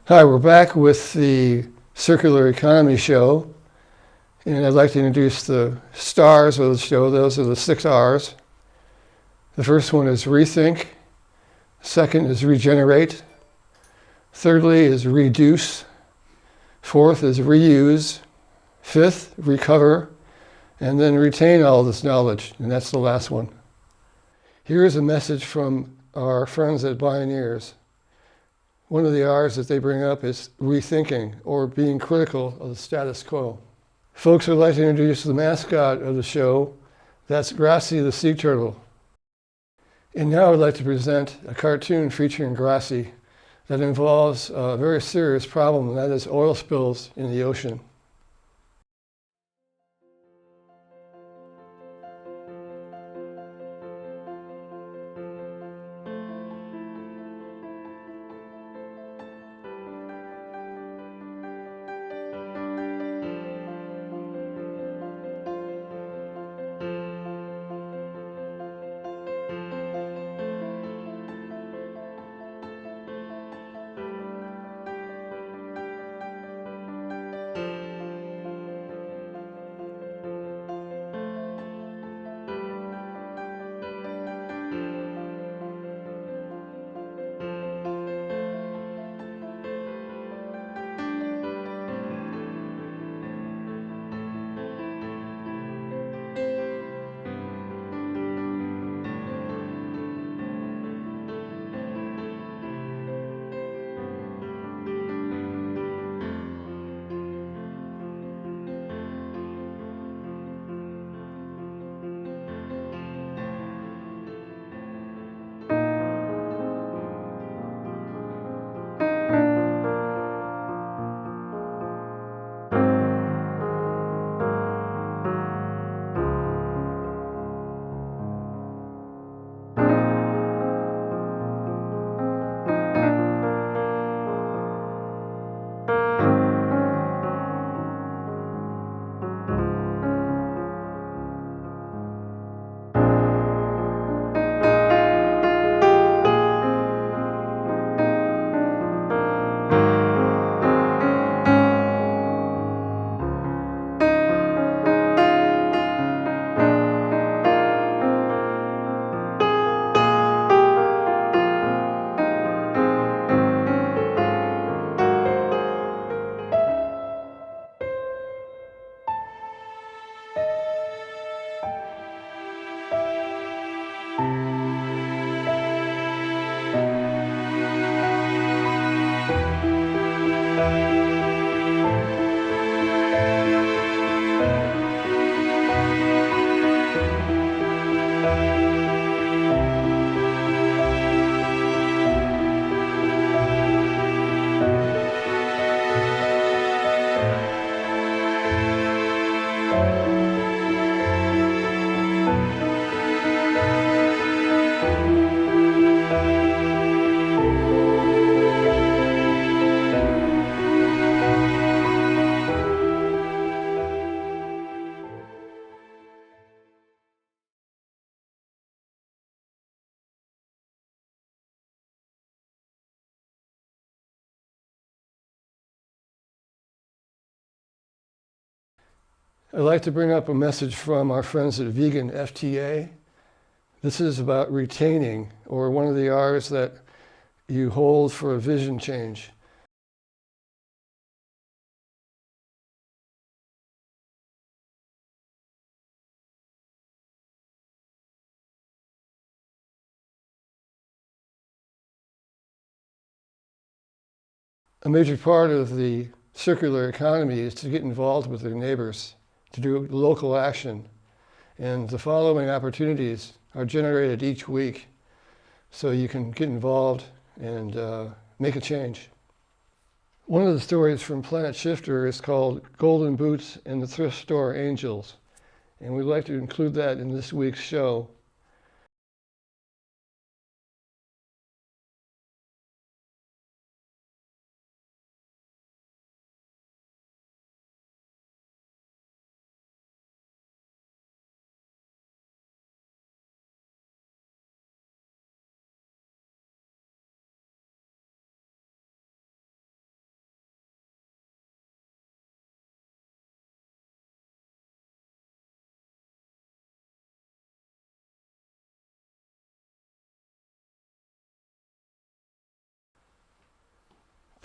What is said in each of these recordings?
Hi, we're back with the Circular Economy Show, and I'd like to introduce the stars of the show. Those are the 6 R's. The first one is rethink, second is regenerate, thirdly is reduce, fourth is reuse, fifth, recover, and then retain all this knowledge, and that's the last one. Here's a message from our friends at Bioneers. One of the R's that they bring up is rethinking, or being critical of the status quo. Folks would like to introduce the mascot of the show. That's Grassy the sea turtle. And now I'd like to present a cartoon featuring Grassy that involves a very serious problem, and that is oil spills in the ocean. I'd like to bring up a message from our friends at Vegan FTA. This is about retaining, or one of the R's that you hold for a vision change. A major part of the circular economy is to get involved with their neighbors, to do local action. And the following opportunities are generated each week so you can get involved and make a change. One of the stories from Planet Shifter is called Golden Boots and the Thrift Store Angels. And we'd like to include that in this week's show.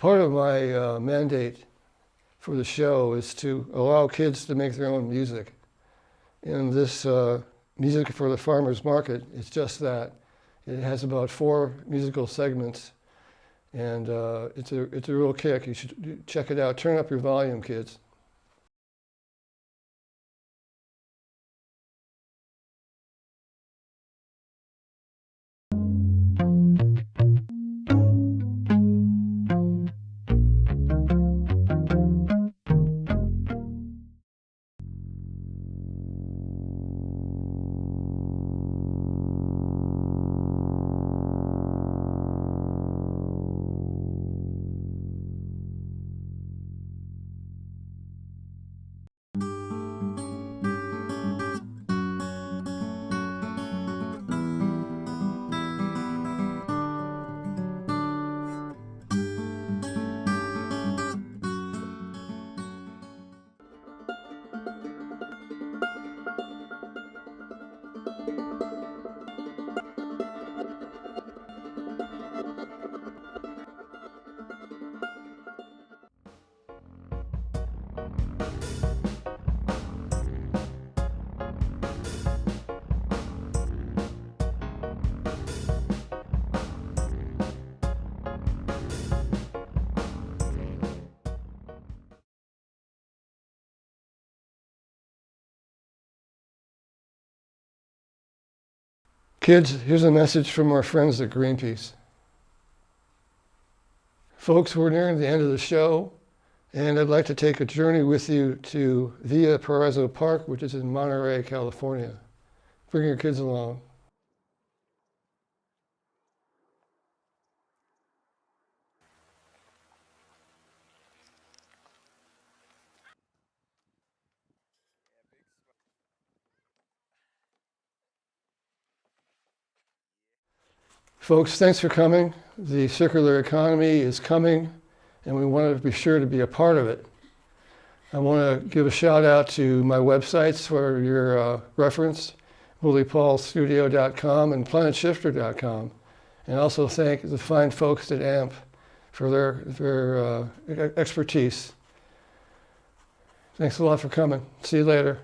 Part of my mandate for the show is to allow kids to make their own music. And this Music for the Farmers Market is just that. It has about 4 musical segments, and it's a real kick. You should check it out. Turn up your volume, kids. Kids, here's a message from our friends at Greenpeace. Folks, we're nearing the end of the show, and I'd like to take a journey with you to Villa Paraiso Park, which is in Monterey, California. Bring your kids along. Folks, thanks for coming. The circular economy is coming, and we want to be sure to be a part of it. I want to give a shout out to my websites for your reference, woollypaulstudio.com and planetshifter.com, and also thank the fine folks at AMP for their expertise. Thanks a lot for coming. See you later.